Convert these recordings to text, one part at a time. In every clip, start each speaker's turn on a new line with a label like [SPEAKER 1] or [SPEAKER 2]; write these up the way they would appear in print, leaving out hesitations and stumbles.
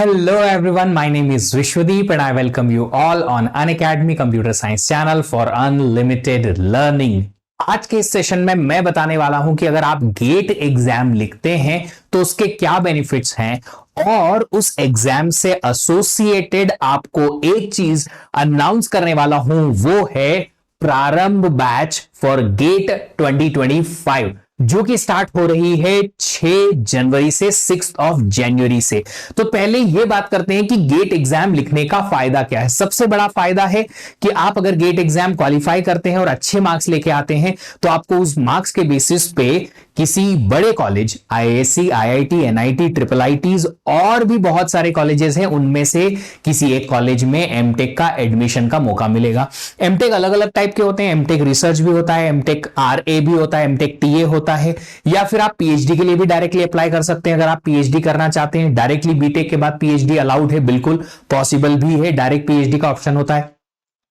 [SPEAKER 1] Hello everyone, my name is Vishwadeep and I welcome you all on Unacademy Computer Science channel for unlimited learning। आज के इस session में मैं बताने वाला हूं कि अगर आप गेट एग्जाम लिखते हैं तो उसके क्या बेनिफिट्स हैं और उस एग्जाम से एसोसिएटेड आपको एक चीज अनाउंस करने वाला हूं, वो है प्रारंभ बैच फॉर गेट 2025 जो कि स्टार्ट हो रही है 6 जनवरी से 6 जनवरी से। तो पहले यह बात करते हैं कि गेट एग्जाम लिखने का फायदा क्या है। सबसे बड़ा फायदा है कि आप अगर गेट एग्जाम क्वालिफाई करते हैं और अच्छे मार्क्स लेके आते हैं तो आपको उस मार्क्स के बेसिस पे किसी बड़े college, IISc, IIT, NIT, triple ITs और भी बहुत सारे कॉलेजेस हैं, उनमें से किसी एक कॉलेज में एमटेक का एडमिशन का मौका मिलेगा। एमटेक अलग अलग टाइप के होते हैं, एमटेक रिसर्च भी होता है, एमटेक आरए भी होता है, एमटेक टीए होता है, या फिर आप पीएचडी के लिए भी डायरेक्टली अप्लाई कर सकते हैं। अगर आप पीएचडी करना चाहते हैं डायरेक्टली बीटेक के बाद पीएचडी अलाउड है, बिल्कुल पॉसिबल भी है, डायरेक्ट पीएचडी का ऑप्शन होता है।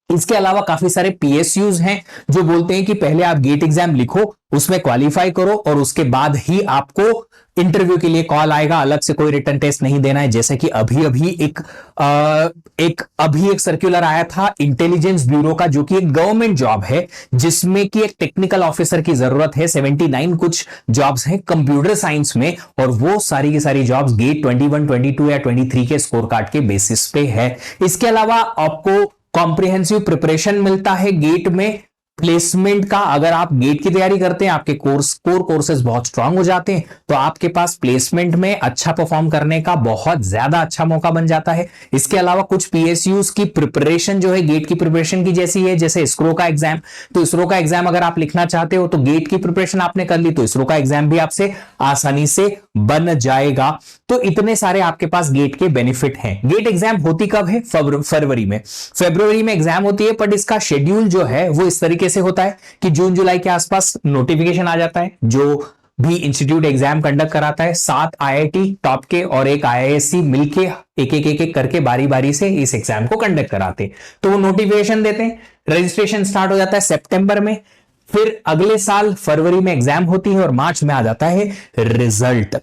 [SPEAKER 1] इसके अलावा काफी सारे पीएसयूज हैं जो बोलते हैं कि पहले आप गेट एग्जाम लिखो, उसमें क्वालिफाई करो और उसके बाद ही आपको इंटरव्यू के लिए कॉल आएगा, अलग से कोई रिटन टेस्ट नहीं देना है। जैसे कि अभी एक सर्कुलर आया था इंटेलिजेंस ब्यूरो का, जो कि एक गवर्नमेंट जॉब है जिसमें कि एक टेक्निकल ऑफिसर की जरूरत है। 79 कुछ जॉब्स हैं कंप्यूटर साइंस में और वो सारी की सारी जॉब्स गेट 21, 22 या 23 के स्कोर कार्ड के बेसिस पे है। इसके अलावा आपको कॉम्प्रिहेंसिव प्रिपरेशन मिलता है गेट में। प्लेसमेंट का अगर आप गेट की तैयारी करते हैं, आपके कोर कोर्सेज बहुत स्ट्रांग हो जाते हैं तो आपके पास प्लेसमेंट में अच्छा परफॉर्म करने का बहुत ज्यादा अच्छा मौका बन जाता है। इसके अलावा कुछ पीएसयूज की प्रिपरेशन जो है गेट की प्रिपरेशन की जैसी है, जैसे इसरो का एग्जाम। तो इसरो का एग्जाम अगर आप लिखना चाहते हो तो गेट की प्रिपरेशन आपने कर ली तो इसरो का एग्जाम भी आपसे आसानी से बन जाएगा। तो इतने सारे आपके पास गेट के बेनिफिट हैं। गेट एग्जाम होती कब है? फरवरी में एग्जाम होती है, बट इसका शेड्यूल जो है वो इस तरीके से होता है कि जून जुलाई के आसपास नोटिफिकेशन आ जाता है। जो भी इंस्टीट्यूट एग्जाम कंडक्ट कराता है, 7 आईआईटी टॉप के और एक आईआईएससी मिलके एक करके बारी बारी से इस एग्जाम को कंडक्ट कराते हैं। तो वो नोटिफिकेशन देते हैं, रजिस्ट्रेशन स्टार्ट हो जाता है सितंबर में, फिर अगले साल फरवरी में एग्जाम होती है और मार्च में आ जाता है रिजल्ट।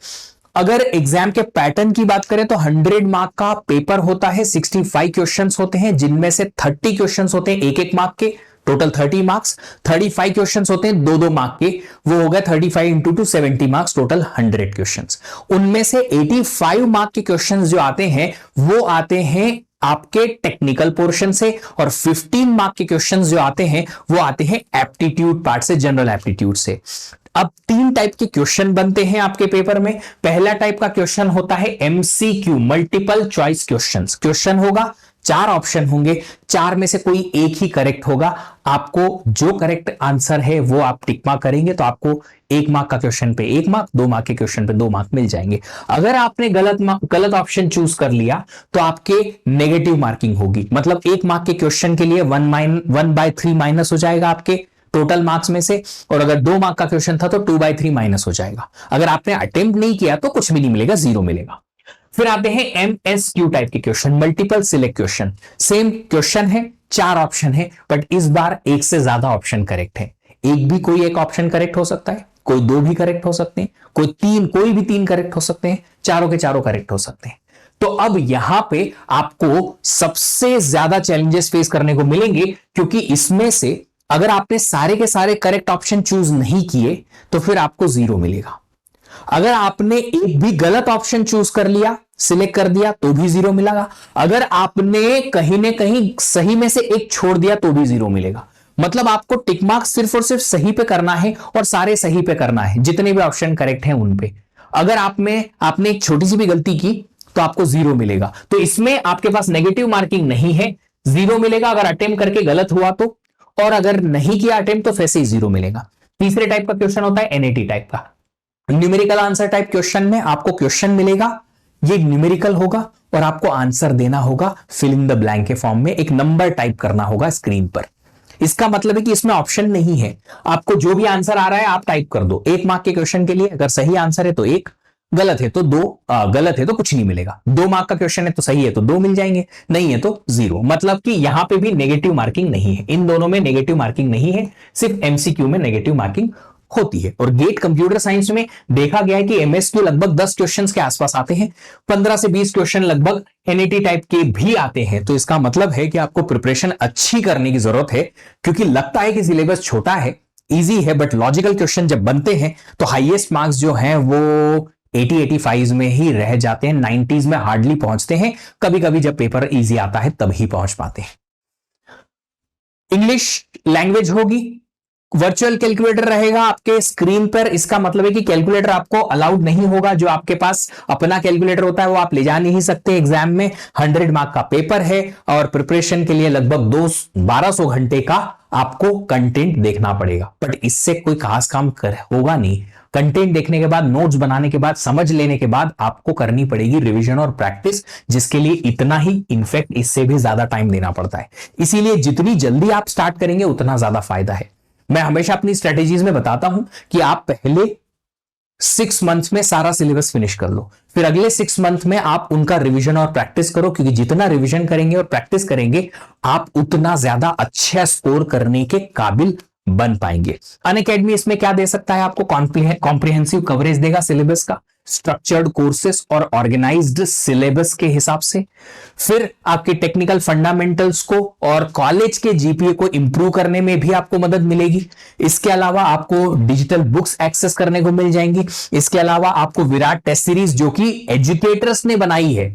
[SPEAKER 1] अगर एग्जाम के पैटर्न की बात करें तो 100 मार्क का पेपर होता है, 65 क्वेश्चंस होते हैं जिनमें से 30 क्वेश्चंस होते हैं 1-1 मार्क के, टोटल 30 मार्क्स। 35 क्वेश्चंस होते हैं 2-2 मार्क के, वो हो गया 35 इंटू 2 70 मार्क्स, टोटल 100 क्वेश्चंस। उनमें से 85 मार्क के क्वेश्चंस जो आते हैं वो आते हैं आपके टेक्निकल पोर्शन से और 15 मार्क के क्वेश्चंस जो आते हैं वो आते हैं एप्टीट्यूड पार्ट से, जनरल एप्टीट्यूड से। अब 3 टाइप के क्वेश्चन बनते हैं आपके पेपर में। पहला टाइप का क्वेश्चन होता है MCQ, multiple choice questions. Question होगा, 4 ऑप्शन होंगे, 4 में से कोई एक ही करेक्ट होगा। आपको जो करेक्ट आंसर है वो आप टिक मार्क करेंगे तो आपको 1 मार्क का क्वेश्चन पे 1 मार्क, 2 मार्क के क्वेश्चन पे 2 मार्क मिल जाएंगे। अगर आपने गलत ऑप्शन चूज कर लिया तो आपके नेगेटिव मार्किंग होगी, मतलब 1 मार्क के क्वेश्चन के लिए 1/3 माइनस हो जाएगा आपके टोटल मार्क्स में से, और अगर 2 मार्क का क्वेश्चन था तो 2/3 माइनस हो जाएगा। अगर आपने अटेम्प्ट नहीं किया तो कुछ भी नहीं मिलेगा, 0 मिलेगा। फिर आते हैं एमएसक्यू टाइप के question, multiple select question. Same question है, 4 ऑप्शन है, बट इस बार एक से ज्यादा ऑप्शन करेक्ट है। कोई एक ऑप्शन करेक्ट हो सकता है, कोई 2 भी करेक्ट हो सकते हैं, कोई भी 3 करेक्ट हो सकते हैं, चारों के चारों करेक्ट हो सकते हैं। तो अब यहां पे आपको सबसे ज्यादा चैलेंजेस फेस करने को मिलेंगे, क्योंकि इसमें से अगर आपने सारे के सारे करेक्ट ऑप्शन चूज नहीं किए तो फिर आपको 0 मिलेगा। अगर आपने एक भी गलत ऑप्शन चूज कर लिया, सिलेक्ट कर दिया, तो भी 0 मिलेगा। अगर आपने कहीं ना कहीं सही में से एक छोड़ दिया तो भी 0 मिलेगा। मतलब आपको टिक मार्क सिर्फ और सिर्फ सही पे करना है और सारे सही पे करना है, जितने भी ऑप्शन करेक्ट हैं उन पे। अगर आपने एक छोटी सी भी गलती की तो आपको 0 मिलेगा। तो इसमें आपके पास नेगेटिव मार्किंग नहीं है, 0 मिलेगा अगर अटेम्प्ट करके गलत हुआ तो, और अगर नहीं किया अटेम्प्ट तो वैसे ही 0 मिलेगा। तीसरे टाइप का क्वेश्चन होता है एनएटी टाइप का, न्यूमेरिकल आंसर टाइप क्वेश्चन में आपको क्वेश्चन मिलेगा, ये न्यूमेरिकल होगा और आपको आंसर देना होगा फिल इन द ब्लैंक के फॉर्म में, एक नंबर टाइप करना होगा स्क्रीन पर। इसका मतलब है कि इसमें ऑप्शन नहीं है, आपको जो भी आंसर आ रहा है आप टाइप कर दो। 1 मार्क के क्वेश्चन के लिए अगर सही आंसर है तो 1, गलत है तो 2, गलत है तो कुछ नहीं मिलेगा। 2 मार्क का क्वेश्चन है तो सही है तो 2 मिल जाएंगे, नहीं है तो 0। मतलब कि यहां पे भी नेगेटिव मार्किंग नहीं है, इन दोनों में नेगेटिव मार्किंग नहीं है, सिर्फ एमसीक्यू में नेगेटिव मार्किंग होती है। और गेट कंप्यूटर साइंस में देखा गया है कि एमएसक्यू लगभग 10 क्वेश्चंस के आसपास आते हैं, 15 से 20 क्वेश्चन लगभग एनईटी टाइप के भी आते हैं। तो इसका मतलब है कि आपको प्रिपरेशन अच्छी करने की जरूरत है, क्योंकि लगता है कि सिलेबस छोटा है, इजी है, बट लॉजिकल क्वेश्चन जब बनते हैं तो हाईएस्ट मार्क्स जो हैं वो 80-85 में ही रह जाते हैं, 90s में हार्डली पहुंचते हैं। कभी कभी जब पेपर इजी आता है तभी पहुंच पाते हैं। इंग्लिश लैंग्वेज होगी, वर्चुअल कैलकुलेटर रहेगा आपके स्क्रीन पर। इसका मतलब है कि कैलकुलेटर आपको अलाउड नहीं होगा। जो आपके पास अपना कैलकुलेटर होता है वो आप ले जा नहीं सकते एग्जाम में। 100 मार्क का पेपर है और प्रिपरेशन के लिए लगभग 1200 घंटे का आपको कंटेंट देखना पड़ेगा, बट इससे कोई खास काम होगा नहीं। कंटेंट देखने के बाद, नोट्स बनाने के बाद, समझ लेने के बाद आपको करनी पड़ेगी रिवीजन और प्रैक्टिस, जिसके लिए इतना ही, इनफैक्ट इससे भी ज्यादा टाइम देना पड़ता है। इसीलिए जितनी जल्दी आप स्टार्ट करेंगे उतना ज्यादा फायदा है। मैं हमेशा अपनी स्ट्रेटेजीज में बताता हूं कि आप पहले 6 मंथ्स में सारा सिलेबस फिनिश कर लो, फिर अगले 6 मंथ में आप उनका रिवीजन और प्रैक्टिस करो, क्योंकि जितना रिवीजन करेंगे और प्रैक्टिस करेंगे आप उतना ज्यादा अच्छा स्कोर करने के काबिल बन पाएंगे। अनअकैडमी इसमें क्या दे सकता है आपको? कॉम्प्रिहेंसिव कवरेज देगा सिलेबस का, स्ट्रक्चर्ड कोर्सेस और ऑर्गेनाइज्ड सिलेबस के हिसाब से। फिर आपके टेक्निकल फंडामेंटल्स को और कॉलेज के जीपीए को इंप्रूव करने में भी आपको मदद मिलेगी। इसके अलावा आपको डिजिटल बुक्स एक्सेस करने को मिल जाएंगी। इसके अलावा आपको विराट टेस्ट सीरीज, जो कि एजुकेटर्स ने बनाई है,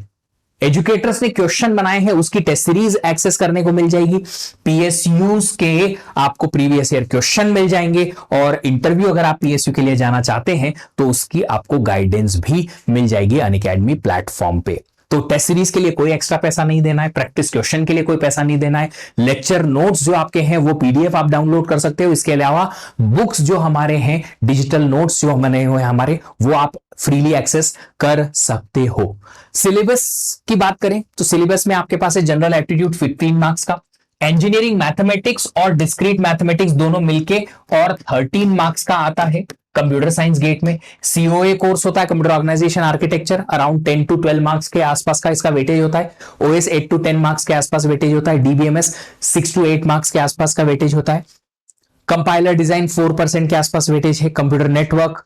[SPEAKER 1] एजुकेटर्स ने क्वेश्चन बनाए हैं, उसकी टेस्ट सीरीज एक्सेस करने को मिल जाएगी। पीएसयूज के आपको प्रीवियस ईयर क्वेश्चन मिल जाएंगे, और इंटरव्यू अगर आप पीएसयू के लिए जाना चाहते हैं तो उसकी आपको गाइडेंस भी मिल जाएगी अनअकैडमी प्लेटफॉर्म पे। तो टेस्ट सीरीज के लिए कोई एक्स्ट्रा पैसा नहीं देना है, प्रैक्टिस क्वेश्चन के लिए कोई पैसा नहीं देना है, लेक्चर नोट्स जो आपके हैं वो पीडीएफ आप डाउनलोड कर सकते हो। इसके अलावा बुक्स जो हमारे हैं, डिजिटल नोट्स जो बने हुए हैं हमारे, वो आप फ्रीली एक्सेस कर सकते हो। सिलेबस की बात करें तो सिलेबस में आपके पास है जनरल एप्टीट्यूड 15 मार्क्स का, इंजीनियरिंग मैथमेटिक्स और डिस्क्रीट मैथमेटिक्स दोनों मिलके और 13 मार्क्स का आता है। कंप्यूटर साइंस गेट में सीओए कोर्स होता है, computer organisation architecture, around 10 to 12 marks के आसपास का इसका वेटेज होता है। ओएस 8 to 10 मार्क्स के आसपास वेटेज होता है। डीबीएमएस 6 to 8 मार्क्स के आसपास का वेटेज होता है। कंपाइलर डिजाइन 4% के आसपास वेटेज है। Computer network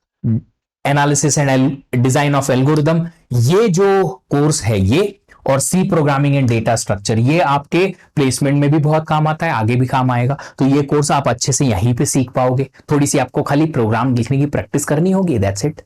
[SPEAKER 1] analysis and design of algorithm, ये जो कोर्स है ये, और C programming and data structure, ये आपके प्लेसमेंट में भी बहुत काम आता है, आगे भी काम आएगा। तो ये कोर्स आप अच्छे से यहीं पे सीख पाओगे। थोड़ी सी आपको खाली प्रोग्राम लिखने की प्रैक्टिस करनी होगी, दैट्स इट।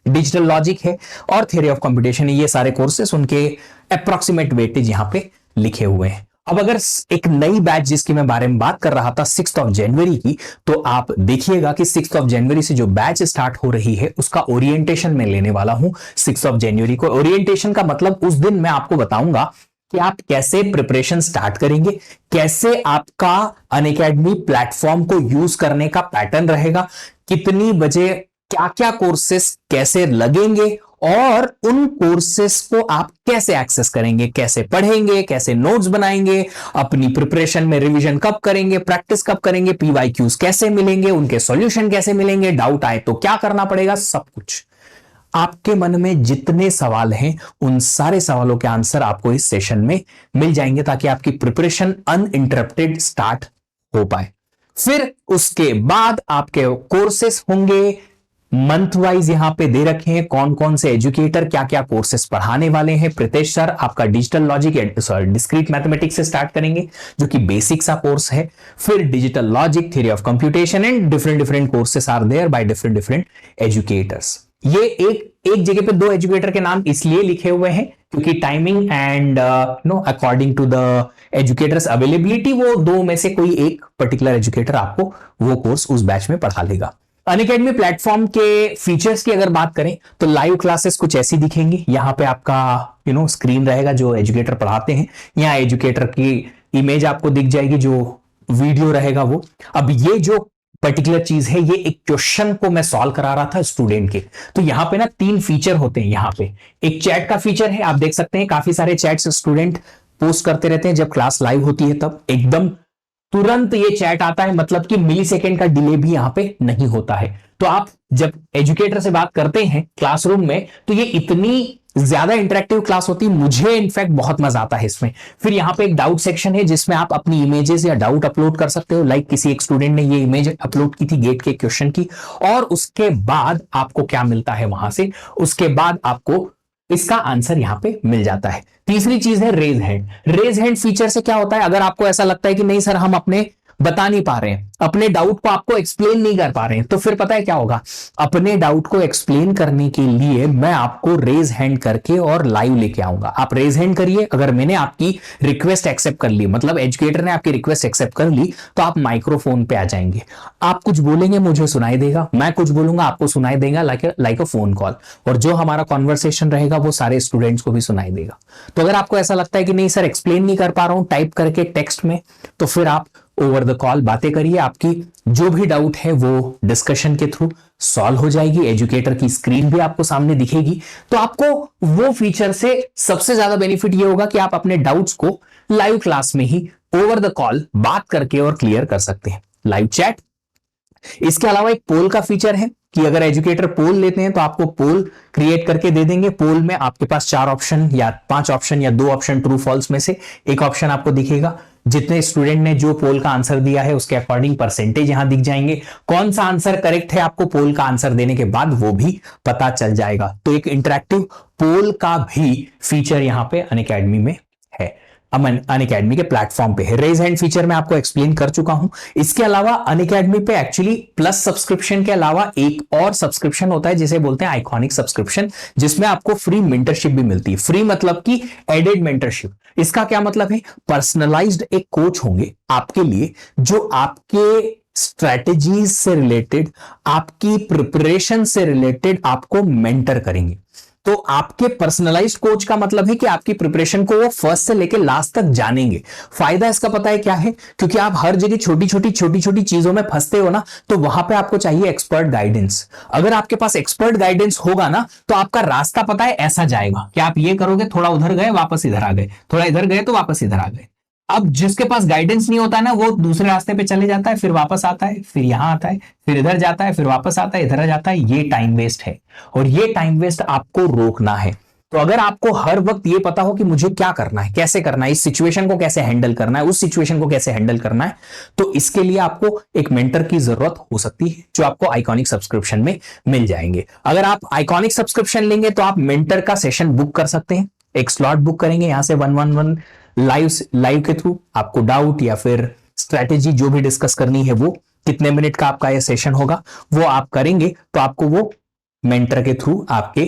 [SPEAKER 1] डिजिटल लॉजिक है और थ्योरी ऑफ कंप्यूटेशन है, ये सारे कोर्सेस, उनके अप्रोक्सीमेट वेटेज यहां पे लिखे हुए हैं। अब अगर एक नई बैच जिसकी मैं बारे में बात कर रहा था 6 जनवरी की, तो आप देखिएगा कि 6 जनवरी से जो बैच स्टार्ट हो रही है उसका ओरिएंटेशन मैं लेने वाला हूं 6 जनवरी को। ओरिएंटेशन का मतलब उस दिन मैं आपको बताऊंगा कि आप कैसे प्रिपरेशन स्टार्ट करेंगे, कैसे आपका अनअकैडमी प्लेटफॉर्म को यूज करने का पैटर्न रहेगा, कितनी बजे क्या क्या कोर्सेस कैसे लगेंगे, और उन कोर्सेस को आप कैसे एक्सेस करेंगे, कैसे पढ़ेंगे, कैसे नोट्स बनाएंगे, अपनी प्रिपरेशन में रिवीजन कब करेंगे, प्रैक्टिस कब करेंगे, पीवाईक्यूज कैसे मिलेंगे, उनके सॉल्यूशन कैसे मिलेंगे, डाउट आए तो क्या करना पड़ेगा, सब कुछ। आपके मन में जितने सवाल हैं उन सारे सवालों के आंसर आपको इस सेशन में मिल जाएंगे, ताकि आपकी प्रिपरेशन अनइंटरप्टेड स्टार्ट हो पाए। फिर उसके बाद आपके कोर्सेस होंगे मंथ वाइज, यहां पे दे रखे हैं कौन कौन से एजुकेटर क्या क्या कोर्सेस पढ़ाने वाले हैं। प्रीतेश सर आपका डिजिटल लॉजिक डिस्क्रीट मैथमेटिक्स से स्टार्ट करेंगे, जो कि बेसिक सा कोर्स है। फिर digital logic, theory of computation and different courses are there by different educators. ये एक जगह पे 2 एजुकेटर के नाम इसलिए लिखे हुए हैं क्योंकि timing and according to the educators availability, वो 2 में से कोई एक पर्टिकुलर एजुकेटर आपको वो कोर्स उस बैच में पढ़ा लेगा। अनअकैडमी प्लेटफॉर्म के फीचर्स की अगर बात करें तो लाइव क्लासेस कुछ ऐसी दिखेंगी। यहां पे आपका स्क्रीन रहेगा जो एजुकेटर पढ़ाते हैं, यहाँ एजुकेटर की इमेज आपको दिख जाएगी, जो वीडियो रहेगा वो। अब ये जो पर्टिकुलर चीज है, ये एक क्वेश्चन को मैं सॉल्व करा रहा था स्टूडेंट के, तो यहां पे ना 3 फीचर होते हैं। यहाँ पे एक चैट का फीचर है, आप देख सकते हैं काफी सारे चैट्स स्टूडेंट पोस्ट करते रहते हैं जब क्लास लाइव होती है, तब एकदम तुरंत ये चैट आता है, मतलब कि मिली सेकेंड का डिले भी यहां पे नहीं होता है। तो आप जब एजुकेटर से बात करते हैं क्लासरूम में, तो ये इतनी ज्यादा इंटरेक्टिव क्लास होती है, मुझे इनफैक्ट बहुत मजा आता है इसमें। फिर यहाँ पे एक डाउट सेक्शन है जिसमें आप अपनी इमेजेस या डाउट अपलोड कर सकते हो। लाइक किसी एक स्टूडेंट ने ये इमेज अपलोड की थी गेट के क्वेश्चन की, और उसके बाद आपको क्या मिलता है वहां से, उसके बाद आपको इसका आंसर यहां पे मिल जाता है। तीसरी चीज है raise hand. Raise hand feature से क्या होता है, अगर आपको ऐसा लगता है कि नहीं सर हम अपने बता नहीं पा रहे हैं, अपने डाउट को आपको एक्सप्लेन नहीं कर पा रहे हैं, तो फिर पता है क्या होगा, अपने डाउट को एक्सप्लेन करने के लिए मैं आपको रेज हैंड करके और लाइव लेके आऊंगा। आप रेज हैंड करिए, अगर मैंने आपकी रिक्वेस्ट एक्सेप्ट कर ली, मतलब एजुकेटर ने आपकी रिक्वेस्ट एक्सेप्ट कर ली, तो आप माइक्रोफोन पे आ जाएंगे। आप कुछ बोलेंगे मुझे सुनाई देगा, मैं कुछ बोलूंगा आपको सुनाई देगा, लाइक अ फोन कॉल। और जो हमारा कॉन्वर्सेशन रहेगा वो सारे स्टूडेंट्स को भी सुनाई देगा। तो अगर आपको ऐसा लगता है कि नहीं सर एक्सप्लेन नहीं कर पा रहा हूं टाइप करके टेक्स्ट में, तो फिर आप ओवर द कॉल बातें करिए, आपकी जो भी डाउट है वो डिस्कशन के थ्रू सॉल्व हो जाएगी। एजुकेटर की स्क्रीन भी आपको सामने दिखेगी। तो आपको वो फीचर से सबसे ज्यादा बेनिफिट ये होगा कि आप अपने डाउट्स को लाइव क्लास में ही ओवर द कॉल बात करके और क्लियर कर सकते हैं। लाइव चैट, इसके अलावा एक पोल का फीचर है कि अगर एजुकेटर पोल लेते हैं तो आपको पोल क्रिएट करके दे देंगे। पोल में आपके पास 4 ऑप्शन या 5 ऑप्शन या 2 ऑप्शन ट्रू फॉल्स में से एक ऑप्शन आपको दिखेगा। जितने स्टूडेंट ने जो पोल का आंसर दिया है उसके अकॉर्डिंग परसेंटेज यहां दिख जाएंगे। कौन सा आंसर करेक्ट है आपको पोल का आंसर देने के बाद वो भी पता चल जाएगा। तो एक इंटरैक्टिव पोल का भी फीचर यहां पे अनअकैडमी में है, अनअकैडमी के प्लेटफॉर्म पे है। रेज हैंड फीचर मैं आपको एक्सप्लेन कर चुका हूं। इसके अलावा अनअकैडमी पे एक्चुअली प्लस सब्सक्रिप्शन के अलावा एक और सब्सक्रिप्शन होता है जिसे बोलते हैं आइकॉनिक सब्सक्रिप्शन, जिसमें आपको फ्री मेंटरशिप भी मिलती है। फ्री मतलब कि एडेड मेंटरशिप। इसका क्या मतलब है, पर्सनलाइज्ड एक कोच होंगे आपके लिए जो आपके स्ट्रेटेजीज से रिलेटेड, आपकी प्रिपरेशन से रिलेटेड आपको मेंटर करेंगे। तो आपके पर्सनलाइज्ड कोच का मतलब है कि आपकी प्रिपरेशन को वो फर्स्ट से लेकर लास्ट तक जानेंगे। फायदा इसका पता है क्या है, क्योंकि आप हर जगह छोटी छोटी चीजों में फंसते हो ना, तो वहां पे आपको चाहिए एक्सपर्ट गाइडेंस। अगर आपके पास एक्सपर्ट गाइडेंस होगा ना, तो आपका रास्ता पता है ऐसा जाएगा कि आप ये करोगे, थोड़ा उधर गए वापस इधर आ गए, थोड़ा इधर गए तो वापस इधर आ गए। अब जिसके पास गाइडेंस नहीं होता है ना, वो दूसरे रास्ते पे चले जाता है, फिर वापस आता है, फिर यहां आता है, फिर इधर जाता है, फिर वापस आता है, इधर आ जाता है। ये टाइम वेस्ट है, और ये टाइम वेस्ट आपको रोकना है। तो अगर आपको हर वक्त ये पता हो कि मुझे क्या करना है, कैसे करना है, इस सिचुएशन को कैसे हैंडल करना है, उस सिचुएशन को कैसे हैंडल करना है, तो इसके लिए आपको एक मेंटर की जरूरत हो सकती है, जो आपको आइकॉनिक सब्सक्रिप्शन में मिल जाएंगे। अगर आप आइकॉनिक सब्सक्रिप्शन लेंगे तो आप मेंटर का सेशन बुक कर सकते हैं। एक स्लॉट बुक करेंगे यहां से 111 लाइव के थ्रू। आपको डाउट या फिर स्ट्रेटेजी जो भी डिस्कस करनी है, वो कितने मिनट का आपका ये सेशन होगा वो आप करेंगे, तो आपको वो मेंटर के थ्रू आपके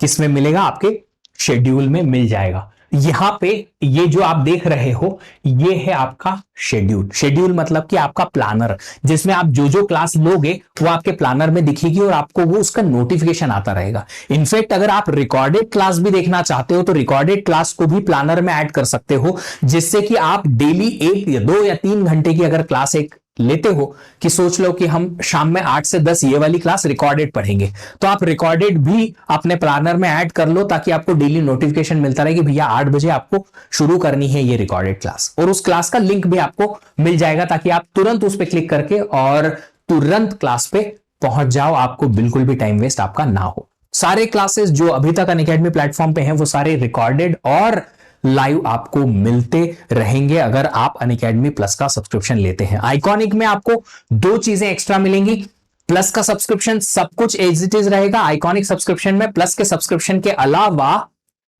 [SPEAKER 1] किस में मिलेगा, आपके शेड्यूल में मिल जाएगा। यहां पे ये जो आप देख रहे हो ये है आपका शेड्यूल। शेड्यूल मतलब कि आपका प्लानर, जिसमें आप जो जो क्लास लोगे वो आपके प्लानर में दिखेगी और आपको वो उसका नोटिफिकेशन आता रहेगा। इनफैक्ट अगर आप रिकॉर्डेड क्लास भी देखना चाहते हो तो रिकॉर्डेड क्लास को भी प्लानर में ऐड कर सकते हो, जिससे कि आप डेली 1 या 2 या 3 घंटे की अगर क्लास एक लेते हो, कि सोच लो कि हम शाम में 8 से 10 ये वाली क्लास रिकॉर्डेड पढ़ेंगे, तो आप रिकॉर्डेड भी अपने प्लानर में ऐड कर लो, ताकि आपको डेली नोटिफिकेशन मिलता रहे कि भैया 8 बजे आपको शुरू करनी है ये रिकॉर्डेड क्लास। और उस क्लास का लिंक भी आपको मिल जाएगा, ताकि आप तुरंत उस पर क्लिक करके और तुरंत क्लास पे पहुंच जाओ, आपको बिल्कुल भी टाइम वेस्ट आपका ना हो। सारे क्लासेस जो अभी तक अनअकैडमी प्लेटफॉर्म पे हैं वो सारे रिकॉर्डेड और लाइव आपको मिलते रहेंगे अगर आप अनअकैडमी प्लस का सब्सक्रिप्शन लेते हैं। आइकॉनिक में आपको 2 चीजें एक्स्ट्रा मिलेंगी। प्लस का सब्सक्रिप्शन सब कुछ एज इट इज रहेगा। आइकॉनिक सब्सक्रिप्शन में प्लस के सब्सक्रिप्शन के अलावा,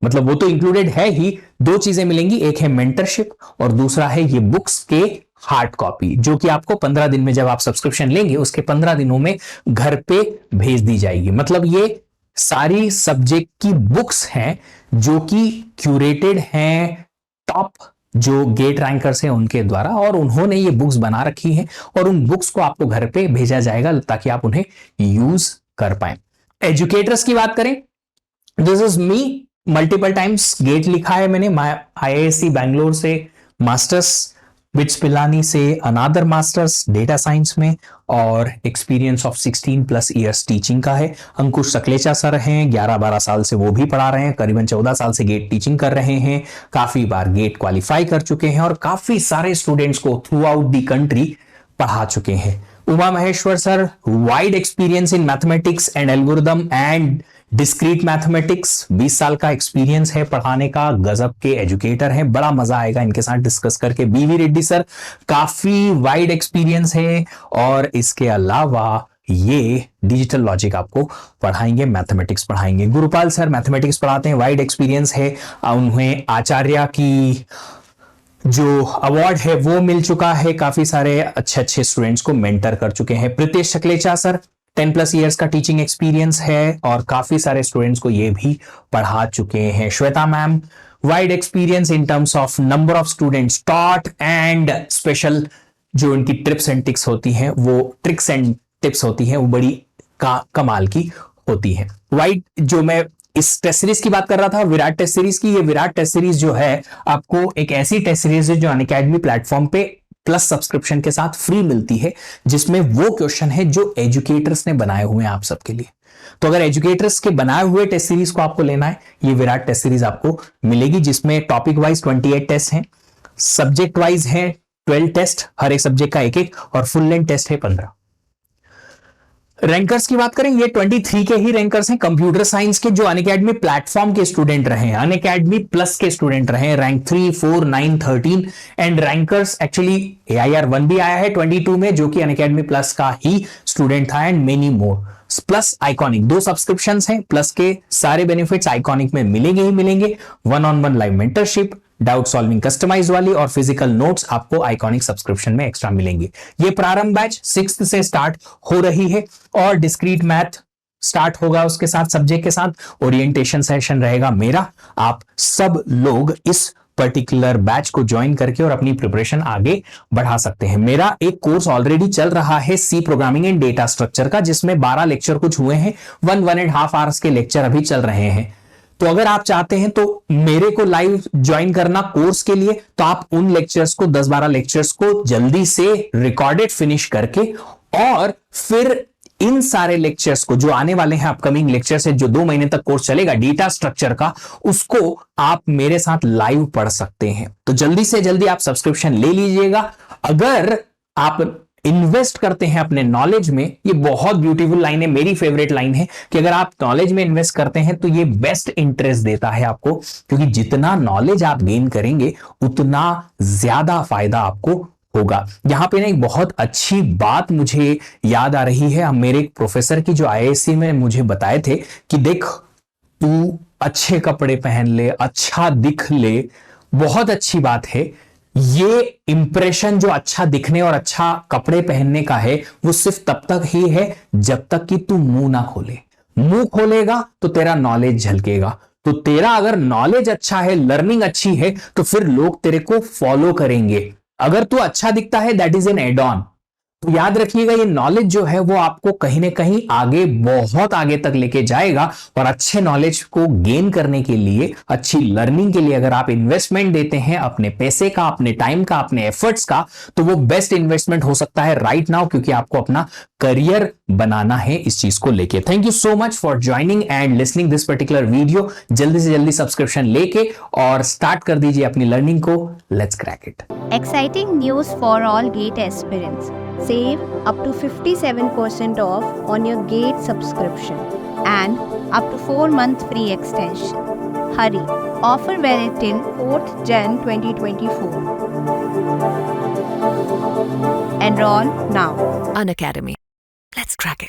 [SPEAKER 1] मतलब वो तो इंक्लूडेड है ही, 2 चीजें मिलेंगी। एक है मेंटरशिप और दूसरा है ये बुक्स के हार्ड कॉपी, जो कि आपको 15 दिन में, जब आप सब्सक्रिप्शन लेंगे उसके 15 दिनों में घर पे भेज दी जाएगी। मतलब ये सारी सब्जेक्ट की बुक्स हैं जो कि क्यूरेटेड हैं टॉप जो गेट रैंकर्स हैं उनके द्वारा, और उन्होंने ये बुक्स बना रखी हैं और उन बुक्स को आपको घर पे भेजा जाएगा ताकि आप उन्हें यूज कर पाए। एजुकेटर्स की बात करें, this is me, multiple times GATE लिखा है मैंने, IISc बैंगलोर से मास्टर्स, बिट्स पिलानी से अनादर मास्टर्स डेटा साइंस में, और एक्सपीरियंस ऑफ 16+ ईयर्स टीचिंग का है। अंकुश सकलेचा सर हैं, 11-12 साल से वो भी पढ़ा रहे हैं, करीबन 14 साल से गेट टीचिंग कर रहे हैं, काफी बार गेट क्वालिफाई कर चुके हैं और काफी सारे स्टूडेंट्स को थ्रू आउट दी कंट्री पढ़ा चुके हैं। Uma Maheshwar sir, wide experience in mathematics and algorithm and discrete mathematics, 20 साल का एक्सपीरियंस है पढ़ाने का, गजब के एजुकेटर हैं, बड़ा मजा आएगा इनके साथ डिस्कस करके। बीवी रेड्डी सर, काफी वाइड एक्सपीरियंस है, और इसके अलावा ये डिजिटल लॉजिक आपको पढ़ाएंगे, मैथमेटिक्स पढ़ाएंगे। गुरुपाल सर मैथमेटिक्स पढ़ाते हैं, वाइड एक्सपीरियंस है, उन्हें आचार्य की जो अवार्ड है वो मिल चुका है, काफी सारे अच्छे अच्छे स्टूडेंट्स को मेंटर कर चुके हैं। प्रीतेश शकलेचा सर, 10+ इयर्स का टीचिंग एक्सपीरियंस है, और काफी सारे स्टूडेंट्स को ये भी पढ़ा चुके हैं। Shweta ma'am, wide experience in terms of number of students taught and special जो इनकी ट्रिप्स एंड टिक्स होती हैं, वो ट्रिक्स एंड टिप्स होती हैं, वो बड़ी कमाल की होती है। वाइड जो मैं इस टेस्ट सीरीज की बात कर रहा था, विराट टेस्ट सीरीज की, ये विराट टेस्ट सीरीज जो है आपको एक ऐसी टेस्ट सीरीज है जो अनअकैडमी प्लेटफॉर्म पे प्लस सब्सक्रिप्शन के साथ फ्री मिलती है, जिसमें वो क्वेश्चन है जो एजुकेटर्स ने बनाए हुए हैं आप सबके लिए। तो अगर एजुकेटर्स के बनाए हुए टेस्ट सीरीज को आपको लेना है, ये विराट टेस्ट सीरीज आपको मिलेगी, जिसमें टॉपिक वाइज 28 टेस्ट हैं, सब्जेक्ट वाइज है 12 टेस्ट, हर एक सब्जेक्ट का एक और फुल लेंथ टेस्ट है 15। रैंकर्स की बात करें, ये 23 के ही रैंकर्स हैं कंप्यूटर साइंस के, जो अनअकैडमी प्लेटफॉर्म के स्टूडेंट रहे हैं, अनअकैडमी प्लस के स्टूडेंट रहे हैं, rank 3, 4, 9, 13 and rankers actually AIR 1 भी आया है 22 में, जो कि अनअकैडमी प्लस का ही स्टूडेंट था, and many more. Plus iconic 2 subscriptions हैं, प्लस के सारे बेनिफिट्स आइकॉनिक में मिलेंगे ही मिलेंगे। 1-on-1 live mentorship, doubt solving customise वाली, और फिजिकल नोट्स आपको आइकॉनिक सब्सक्रिप्शन में एक्स्ट्रा मिलेंगे। ये प्रारंभ बैच 6th से स्टार्ट हो रही है, और डिस्क्रीट मैथ स्टार्ट होगा उसके साथ, सब्जेक्ट के साथ ओरिएंटेशन सेशन रहेगा मेरा। आप सब लोग इस पर्टिकुलर बैच को ज्वाइन करके और अपनी प्रिपरेशन आगे बढ़ा सकते हैं। मेरा एक कोर्स ऑलरेडी चल रहा है C programming and data structure का, जिसमें 12 लेक्चर कुछ हुए हैं, 1.5 आवर्स के लेक्चर अभी चल रहे हैं। तो अगर आप चाहते हैं तो मेरे को लाइव ज्वाइन करना कोर्स के लिए, तो आप उन लेक्चर्स को 10-12 लेक्चर्स को जल्दी से रिकॉर्डेड फिनिश करके, और फिर इन सारे लेक्चर्स को जो आने वाले हैं अपकमिंग लेक्चर्स है, जो 2 महीने तक कोर्स चलेगा डेटा स्ट्रक्चर का, उसको आप मेरे साथ लाइव पढ़ सकते हैं। तो जल्दी से जल्दी आप सब्सक्रिप्शन ले लीजिएगा। अगर आप इन्वेस्ट करते हैं अपने नॉलेज में, ये बहुत ब्यूटीफुल लाइन है, मेरी फेवरेट लाइन है, कि अगर आप नॉलेज में इन्वेस्ट करते हैं तो ये बेस्ट इंटरेस्ट देता है आपको, क्योंकि जितना नॉलेज आप गेन करेंगे उतना ज्यादा फायदा आपको होगा। यहां पे ना एक बहुत अच्छी बात मुझे याद आ रही है, मेरे एक प्रोफेसर की जो IISc में मुझे बताए थे कि देख, तू अच्छे कपड़े पहन ले, अच्छा दिख ले, बहुत अच्छी बात है। ये इंप्रेशन जो अच्छा दिखने और अच्छा कपड़े पहनने का है, वो सिर्फ तब तक ही है जब तक कि तू मुंह ना खोले। मुंह खोलेगा तो तेरा नॉलेज झलकेगा। तो तेरा अगर नॉलेज अच्छा है, लर्निंग अच्छी है, तो फिर लोग तेरे को फॉलो करेंगे। अगर तू अच्छा दिखता है, that is an add on. तो याद रखिएगा, ये नॉलेज जो है वो आपको कहीं ना कहीं आगे, बहुत आगे तक लेके जाएगा। और अच्छे नॉलेज को गेन करने के लिए, अच्छी लर्निंग के लिए अगर आप इन्वेस्टमेंट देते हैं अपने पैसे का, अपने टाइम का, अपने एफर्ट्स का, तो वो बेस्ट इन्वेस्टमेंट हो सकता है राइट नाउ, क्योंकि आपको अपना करियर बनाना है इस चीज को लेके। Thank you so much for joining and listening this particular video. जल्दी से जल्दी सब्सक्रिप्शन लेके और स्टार्ट कर दीजिए अपनी लर्निंग को। Let's crack it.
[SPEAKER 2] Exciting news for all GATE aspirants. Save up to 57% off on your GATE subscription and up to 4-month free extension. Hurry! Offer valid till 4th Jan 2024. Enroll now.
[SPEAKER 3] Unacademy. Let's crack it.